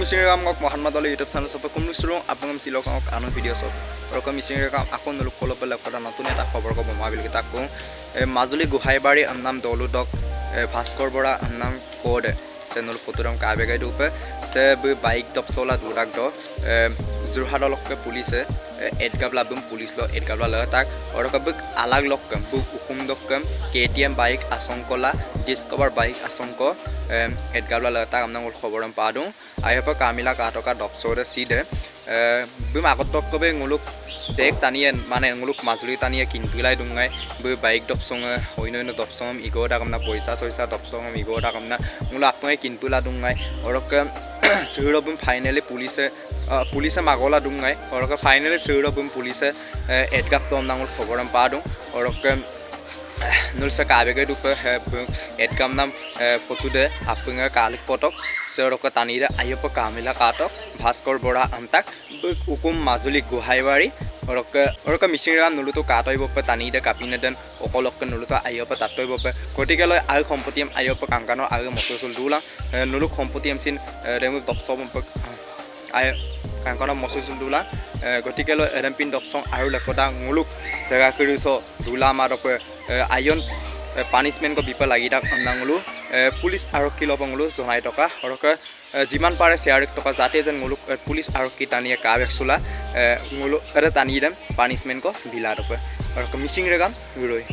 মিচিং ৰেগামক মহাত্মা দল YouTube channel সব কমিষ্টাৰো আপোনাক চিলকক আনো ভিডিঅ' সব আৰু মিচিং ৰেগাম আকৌ নলুক কলপ লেখা নতুন এটা খবৰ কব মহাবিল তাক কওঁ মাজুলী গোহাইবাৰী নাম দলুদক ভাস্কৰ বৰা নাম কোড চেনেল ফটোৰাম কাবেগাই দুপে সে বাইক দপসলা দুৰাক দ যোৰহাট লক্কে পুলিচে এডগাবলা বুম পুলিচ ল এডগাবলা ল তাক আৰু কবক আলাগ লক্কম বুক হুকুম দক্কম কেটিএম বাইক আসংকলা ডিসকভাৰ বাইক আসংক এডগাবলা ল তাক আমনা খবৰম পাদু আইপা কামিলা কাটকা দপসৰে সিদে বুম আগতক কবে nguluk দেখ টানিয়ে মানে nguluk মাজুলী টানিয়ে কিনতুলাই দুঙাই বু বাইক দপসং হইনইন দপসং ইগোটা কামনা পয়সা সয়সা দপসং ইগোটা কামনা nguluk আপনে কিনতুলা দুঙাই অৰক সুৰবম ফাইনালি পুলিচে মাগলা দুঙাই অৰক ফাইনালি সুৰবম পুলিচে এডগাপ তম নাঙল খবৰম পাদু অৰক নুলসা কাবেগে দুপ এডগাম নাম ফটো দে আপুঙা কালিক পটক সৰক টানিৰে আইপ কামিলা কাটক ভাস্কৰ বৰা আমতাক উকুম মাজুলী গোহাইবাৰী অৰক মিচিং ৰাম নুলুতো কাটইব টানি দে কাপিনে দেন অকলক নুলুতো আইপ তাতইব গতিকেলৈ আৰু সম্পত্তিম আইপ কাংকানৰ আৰু মছচুল দুলা নুলুক সম্পত্তিম চিন ৰেমু দপসম আই কাংকানৰ মছচুল দুলা গতিকেলৈ এৰেমপিন দপসং আৰু লেখতা nguluk জায়গা কৰিছ দুলা মাৰক আয়ন পানিশমেন্ট কো বিপা লাগি থাক নাঙলু পুলিচ আৰক্ষী লবঙলু জনাই টকা অৰক যিমান পাৰে শেয়াৰ টকা যাতে যেন nguluk পুলিচ আৰক্ষী টানিয়ে কাবেকসুলা nguluk টানি দেম পানিশমেন্ট কো বিলা টকা অৰক মিচিং ৰেগাম গুৰৈ